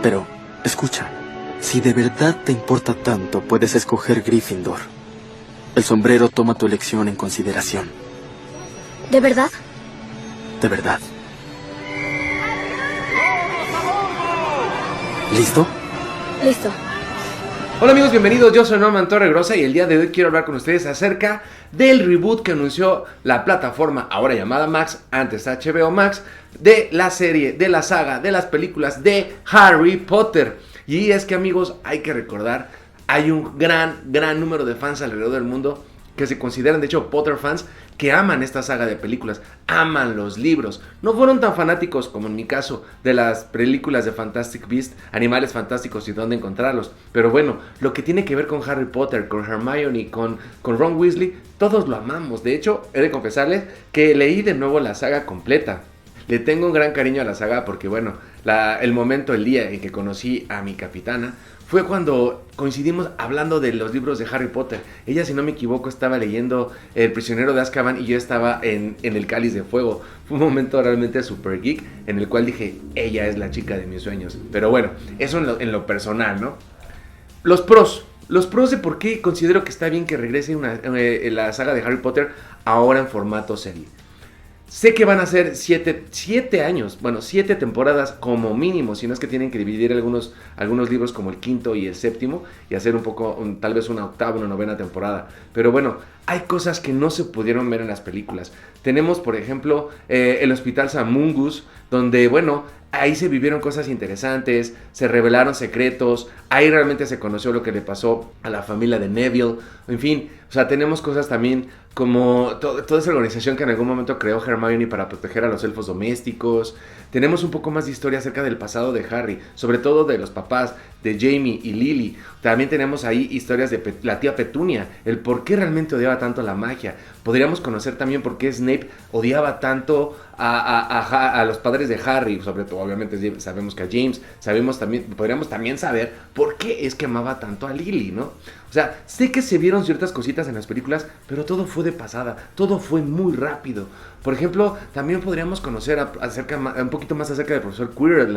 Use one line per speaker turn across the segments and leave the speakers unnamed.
Pero, escucha, si de verdad te importa tanto, puedes escoger Gryffindor. El sombrero toma tu elección en consideración.
¿De verdad?
De verdad. ¿Listo?
Listo.
Hola amigos, bienvenidos, yo soy Norman Torregrosa y el día de hoy quiero hablar con ustedes acerca del reboot que anunció la plataforma ahora llamada Max, antes HBO Max, de la serie, de la saga, de las películas de Harry Potter. Y es que amigos, hay que recordar, hay un gran número de fans alrededor del mundo que se consideran de hecho Potter fans, que aman esta saga de películas, aman los libros. No fueron tan fanáticos como en mi caso de las películas de Fantastic Beasts, Animales Fantásticos y dónde encontrarlos. Pero bueno, lo que tiene que ver con Harry Potter, con Hermione, con Ron Weasley, todos lo amamos. De hecho, he de confesarles que leí de nuevo la saga completa. Le tengo un gran cariño a la saga porque bueno, el día en que conocí a mi capitana fue cuando coincidimos hablando de los libros de Harry Potter. Ella, si no me equivoco, estaba leyendo El prisionero de Azkaban y yo estaba en El Cáliz de Fuego. Fue un momento realmente super geek en el cual dije, ella es la chica de mis sueños. Pero bueno, eso en lo personal, ¿no? Los pros de por qué considero que está bien que regrese la saga de Harry Potter ahora en formato serie. Sé que van a ser 7 años, bueno, 7 temporadas como mínimo, si no es que tienen que dividir algunos libros como el quinto y el séptimo y hacer tal vez una octava, una novena temporada. Pero bueno, hay cosas que no se pudieron ver en las películas. Tenemos, por ejemplo, el Hospital Samungus, donde, bueno, ahí se vivieron cosas interesantes, se revelaron secretos, ahí realmente se conoció lo que le pasó a la familia de Neville, en fin, o sea, tenemos cosas también como toda esa organización que en algún momento creó Hermione para proteger a los elfos domésticos. Tenemos un poco más de historia acerca del pasado de Harry, sobre todo de los papás de Jamie y Lily. También tenemos ahí historias de la tía Petunia, el por qué realmente odiaba tanto la magia. Podríamos conocer también por qué Snape odiaba tanto a los padres de Harry, sobre todo obviamente sabemos que a James, podríamos también saber por qué es que amaba tanto a Lily, ¿no? O sea, sé que se vieron ciertas cositas en las películas, pero todo fue de pasada, todo fue muy rápido. Por ejemplo, también podríamos conocer un poquito más acerca del profesor Quirrell en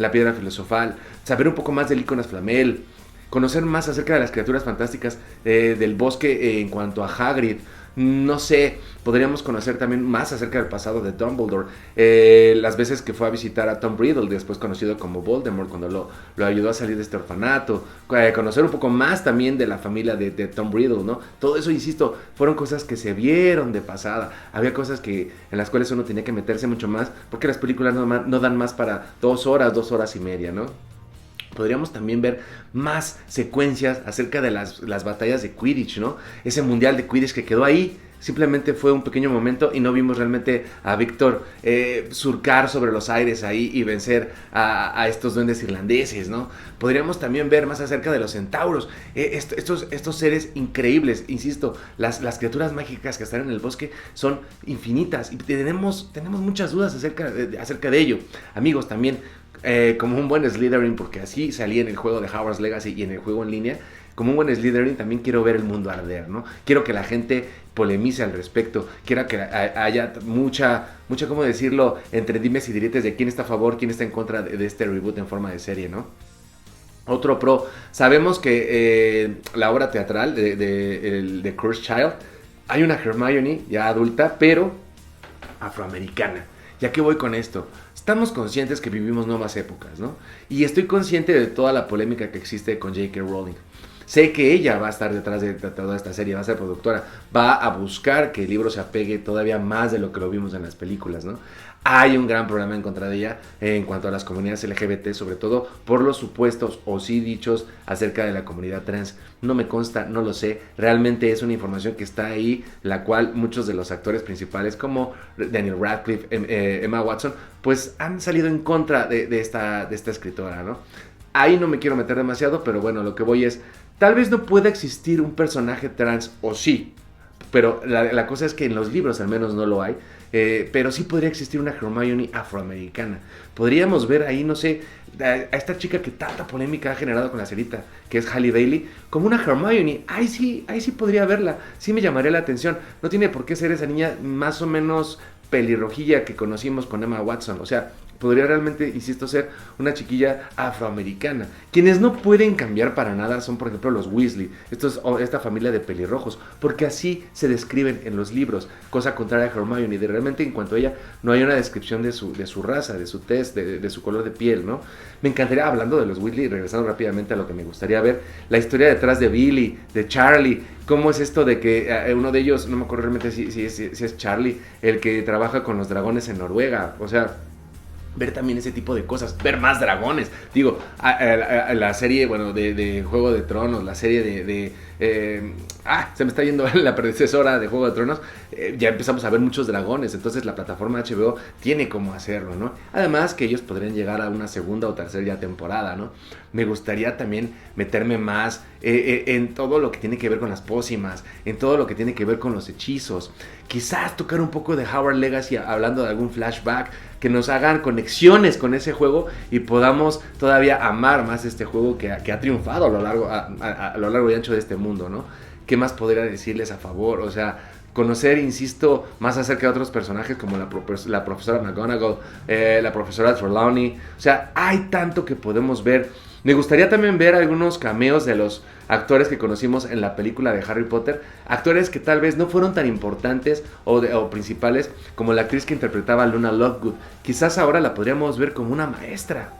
la Piedra Filosofal, saber un poco más del Iconas Flamel, conocer más acerca de las criaturas fantásticas del bosque en cuanto a Hagrid. No sé, podríamos conocer también más acerca del pasado de Dumbledore, las veces que fue a visitar a Tom Riddle, después conocido como Voldemort, cuando lo ayudó a salir de este orfanato, conocer un poco más también de la familia de Tom Riddle, ¿no? Todo eso, insisto, fueron cosas que se vieron de pasada. Había cosas en las cuales uno tenía que meterse mucho más, porque las películas no dan más para 2 horas y media, ¿no? Podríamos también ver más secuencias acerca de las batallas de Quidditch, ¿no? Ese mundial de Quidditch que quedó ahí, simplemente fue un pequeño momento y no vimos realmente a Víctor surcar sobre los aires ahí y vencer a estos duendes irlandeses, ¿no? Podríamos también ver más acerca de los centauros, estos seres increíbles, insisto, las criaturas mágicas que están en el bosque son infinitas y tenemos muchas dudas acerca de ello. Amigos, también como un buen Slytherin, porque así salí en el juego de Hogwarts Legacy y en el juego en línea, como un buen Slytherin también quiero ver el mundo arder, ¿no? Quiero que la gente polemice al respecto, quiero que haya mucha, ¿cómo decirlo?, entre dimes y diretes de quién está a favor, quién está en contra de este reboot en forma de serie, ¿no? Otro pro, sabemos que la obra teatral de Cursed Child, hay una Hermione ya adulta, pero afroamericana. ¿Ya qué voy con esto? Estamos conscientes que vivimos nuevas épocas, ¿no? Y estoy consciente de toda la polémica que existe con J.K. Rowling. Sé que ella va a estar detrás de toda esta serie, va a ser productora, va a buscar que el libro se apegue todavía más de lo que lo vimos en las películas, ¿no? Hay un gran problema en contra de ella en cuanto a las comunidades LGBT, sobre todo por los supuestos o sí dichos acerca de la comunidad trans. No me consta, no lo sé, realmente es una información que está ahí, la cual muchos de los actores principales como Daniel Radcliffe, Emma Watson, pues han salido en contra de esta escritora, ¿no? Ahí no me quiero meter demasiado, pero bueno, lo que voy es, tal vez no pueda existir un personaje trans, o sí, pero la cosa es que en los libros al menos no lo hay. Pero sí podría existir una Hermione afroamericana. Podríamos ver ahí, no sé, a esta chica que tanta polémica ha generado con la cerita, que es Halle Bailey, como una Hermione. Ahí sí podría verla, sí me llamaría la atención. No tiene por qué ser esa niña más o menos pelirrojilla que conocimos con Emma Watson. O sea, podría realmente, insisto, ser una chiquilla afroamericana. Quienes no pueden cambiar para nada son, por ejemplo, los Weasley, esta familia de pelirrojos, porque así se describen en los libros, cosa contraria a Hermione, de realmente en cuanto a ella no hay una descripción de su raza, de su tez, de su color de piel, ¿no? Me encantaría, hablando de los Weasley, regresando rápidamente a lo que me gustaría ver, la historia detrás de Billy, de Charlie, cómo es esto de que uno de ellos, no me acuerdo realmente si es Charlie, el que trabaja con los dragones en Noruega, o sea, ver también ese tipo de cosas, ver más dragones. Digo, la serie, bueno, de Juego de Tronos, la serie se me está yendo la predecesora de Juego de Tronos, ya empezamos a ver muchos dragones, entonces la plataforma HBO tiene cómo hacerlo, ¿no? Además que ellos podrían llegar a una segunda o tercera ya temporada, ¿no? Me gustaría también meterme más en todo lo que tiene que ver con las pócimas, en todo lo que tiene que ver con los hechizos, quizás tocar un poco de Hogwarts Legacy hablando de algún flashback, que nos hagan conexiones con ese juego y podamos todavía amar más este juego que ha triunfado a lo largo y ancho de este mundo, ¿no? ¿Qué más podría decirles a favor? O sea, conocer, insisto, más acerca de otros personajes como la profesora McGonagall, la profesora Trelawney. O sea, hay tanto que podemos ver. Me gustaría también ver algunos cameos de los actores que conocimos en la película de Harry Potter, actores que tal vez no fueron tan importantes o principales como la actriz que interpretaba a Luna Lovegood. Quizás ahora la podríamos ver como una maestra.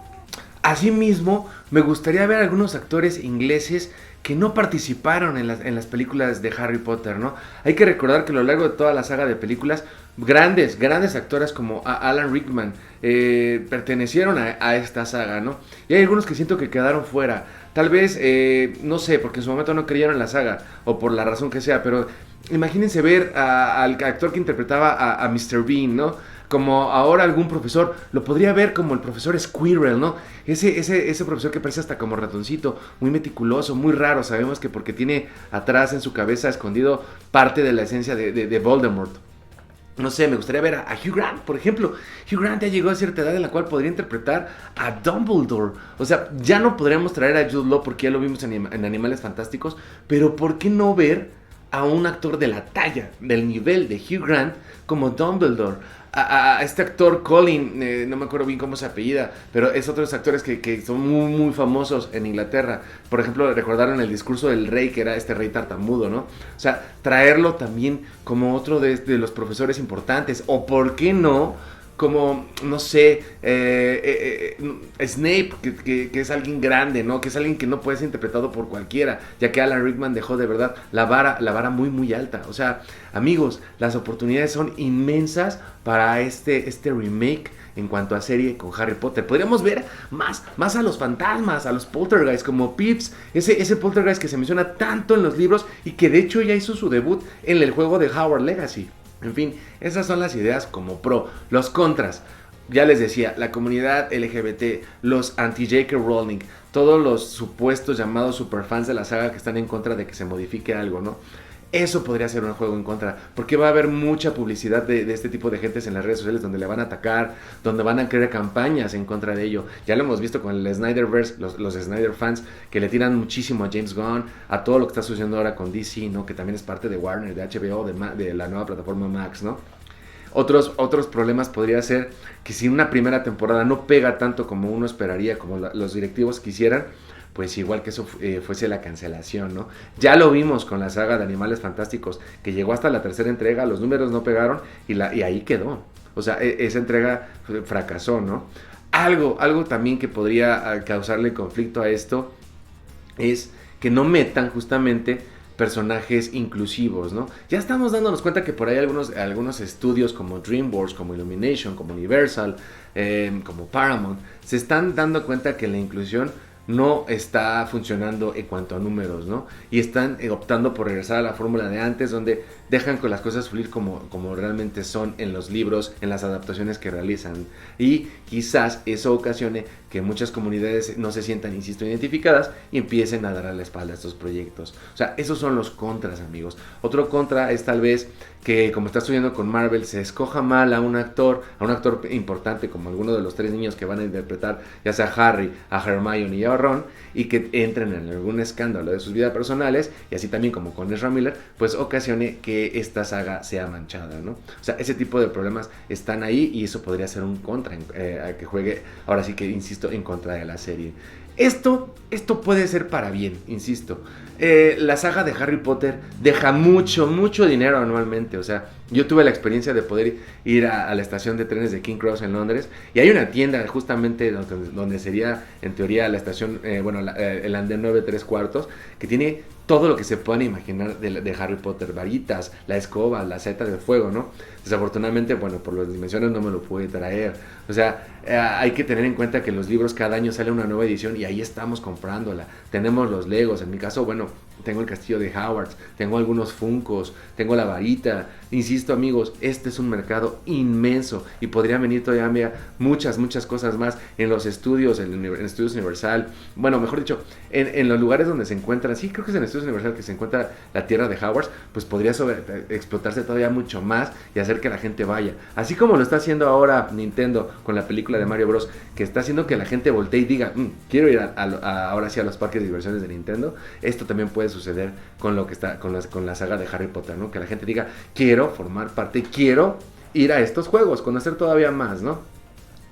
Asimismo, me gustaría ver algunos actores ingleses que no participaron en las películas de Harry Potter, ¿no? Hay que recordar que a lo largo de toda la saga de películas, grandes actores como Alan Rickman pertenecieron a esta saga, ¿no? Y hay algunos que siento que quedaron fuera. Tal vez, no sé, porque en su momento no creyeron en la saga, o por la razón que sea, pero imagínense ver al actor que interpretaba a Mr. Bean, ¿no? Como ahora algún profesor, lo podría ver como el profesor Squirrel, ¿no? Ese profesor que parece hasta como ratoncito, muy meticuloso, muy raro. Sabemos que porque tiene atrás en su cabeza escondido parte de la esencia de Voldemort. No sé, me gustaría ver a Hugh Grant, por ejemplo. Hugh Grant ya llegó a cierta edad en la cual podría interpretar a Dumbledore. O sea, ya no podríamos traer a Jude Law porque ya lo vimos en Animales Fantásticos, pero ¿por qué no ver a un actor de la talla, del nivel de Hugh Grant como Dumbledore? A este actor Colin, no me acuerdo bien cómo se apellida, pero es otro de los actores que son muy, muy famosos en Inglaterra. Por ejemplo, recordaron el discurso del rey, que era este rey tartamudo, ¿no? O sea, traerlo también como otro de los profesores importantes, o por qué no, como, no sé, Snape, que es alguien grande, ¿no? Que es alguien que no puede ser interpretado por cualquiera, ya que Alan Rickman dejó de verdad la vara muy, muy alta. O sea, amigos, las oportunidades son inmensas para este remake en cuanto a serie con Harry Potter. Podríamos ver más a los fantasmas, a los poltergeists como Pips, ese poltergeist que se menciona tanto en los libros y que de hecho ya hizo su debut en el juego de Hogwarts Legacy. En fin, esas son las ideas como pro. Los contras, ya les decía, la comunidad LGBT, los anti-J.K. Rowling, todos los supuestos llamados superfans de la saga que están en contra de que se modifique algo, ¿no? Eso podría ser un juego en contra, porque va a haber mucha publicidad de este tipo de gentes en las redes sociales donde le van a atacar, donde van a crear campañas en contra de ello. Ya lo hemos visto con el Snyderverse, los Snyder fans que le tiran muchísimo a James Gunn, a todo lo que está sucediendo ahora con DC, ¿no? Que también es parte de Warner, de HBO, de la nueva plataforma Max, ¿no? Otros problemas podría ser que si una primera temporada no pega tanto como uno esperaría, como los directivos quisieran, pues igual que eso fuese la cancelación, ¿no? Ya lo vimos con la saga de Animales Fantásticos, que llegó hasta la tercera entrega, los números no pegaron y ahí quedó. O sea, esa entrega fracasó, ¿no? Algo también que podría causarle conflicto a esto es que no metan justamente personajes inclusivos, ¿no? Ya estamos dándonos cuenta que por ahí algunos estudios como DreamWorks, como Illumination, como Universal, como Paramount, se están dando cuenta que la inclusión no está funcionando en cuanto a números, ¿no? Y están optando por regresar a la fórmula de antes, donde dejan con las cosas fluir como realmente son en los libros, en las adaptaciones que realizan. Y quizás eso ocasione que muchas comunidades no se sientan, insisto, identificadas y empiecen a dar a la espalda a estos proyectos. O sea, esos son los contras, amigos. Otro contra es tal vez que, como está sucediendo con Marvel, se escoja mal a un actor importante como alguno de los tres niños que van a interpretar, ya sea Harry, a Hermione y a a Ron y que entren en algún escándalo de sus vidas personales, y así también como con Ezra Miller, pues ocasione que esta saga sea manchada, ¿no? O sea, ese tipo de problemas están ahí y eso podría ser un contra a que juegue, ahora sí que insisto, en contra de la serie. Esto puede ser para bien, insisto. La saga de Harry Potter deja mucho dinero anualmente. O sea, yo tuve la experiencia de poder ir a la estación de trenes de King Cross en Londres, y hay una tienda justamente donde sería en teoría la estación, el andén 9 3/4, que tiene todo lo que se puedan imaginar de Harry Potter: varitas, la escoba, la seta de fuego, ¿no? Desafortunadamente, bueno, por las dimensiones no me lo pude traer. O sea, hay que tener en cuenta que los libros cada año sale una nueva edición y ahí estamos comprándola. Tenemos los Legos, en mi caso, bueno, tengo el castillo de Hogwarts, tengo algunos Funkos, tengo la varita. Insisto, amigos, este es un mercado inmenso y podrían venir todavía muchas cosas más en los estudios, en Estudios Universal. Bueno, mejor dicho, en los lugares donde se encuentran, sí, creo que es en Estudios Universal que se encuentra la tierra de Hogwarts, pues podría explotarse todavía mucho más y hacer que la gente vaya. Así como lo está haciendo ahora Nintendo con la película de Mario Bros, que está haciendo que la gente voltee y diga, quiero ir ahora sí a los parques de diversiones de Nintendo. Esto también puede suceder con lo que está con la saga de Harry Potter, ¿no? Que la gente diga, quiero formar parte, quiero ir a estos juegos, conocer todavía más, ¿no?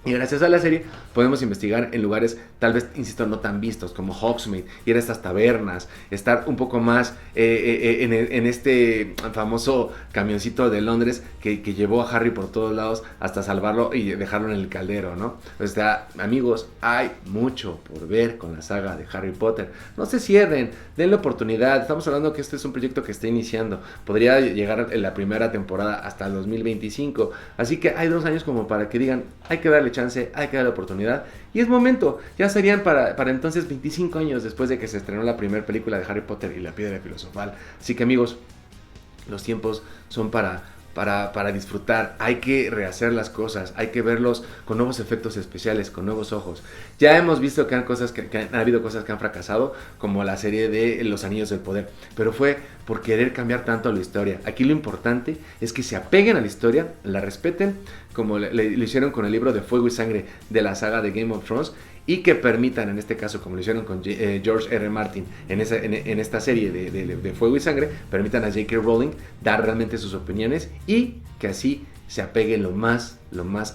Y gracias a la serie podemos investigar en lugares tal vez, insisto, no tan vistos como Hogsmeade, ir a estas tabernas, estar un poco más en este famoso camioncito de Londres que llevó a Harry por todos lados hasta salvarlo y dejarlo en el caldero, ¿no? O sea, amigos, hay mucho por ver con la saga de Harry Potter. No se cierren, denle oportunidad. Estamos hablando que este es un proyecto que está iniciando. Podría llegar en la primera temporada hasta el 2025. Así que hay 2 años como para que digan, hay que darle chance, hay que darle oportunidad, y es momento. Ya serían para entonces 25 años después de que se estrenó la primera película de Harry Potter y la Piedra Filosofal. Así que, amigos, los tiempos son para disfrutar. Hay que rehacer las cosas, hay que verlos con nuevos efectos especiales, con nuevos ojos. Ya hemos visto que ha habido cosas que han fracasado, como la serie de Los Anillos del Poder, pero fue por querer cambiar tanto la historia. Aquí lo importante es que se apeguen a la historia, la respeten, como lo hicieron con el libro de Fuego y Sangre de la saga de Game of Thrones, y que permitan, en este caso, como lo hicieron con George R. Martin en esta serie de Fuego y Sangre, permitan a J.K. Rowling dar realmente sus opiniones, y que así se apegue lo más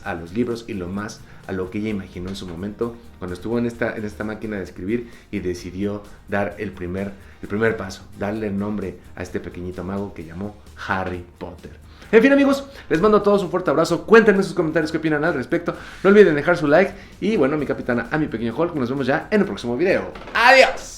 a los libros y lo más a lo que ella imaginó en su momento cuando estuvo en esta máquina de escribir y decidió dar el primer paso, darle el nombre a este pequeñito mago que llamó Harry Potter. En fin, amigos, les mando a todos un fuerte abrazo. Cuéntenme en sus comentarios qué opinan al respecto. No olviden dejar su like. Y bueno, mi capitana, a mi pequeño Hulk. Nos vemos ya en el próximo video. ¡Adiós!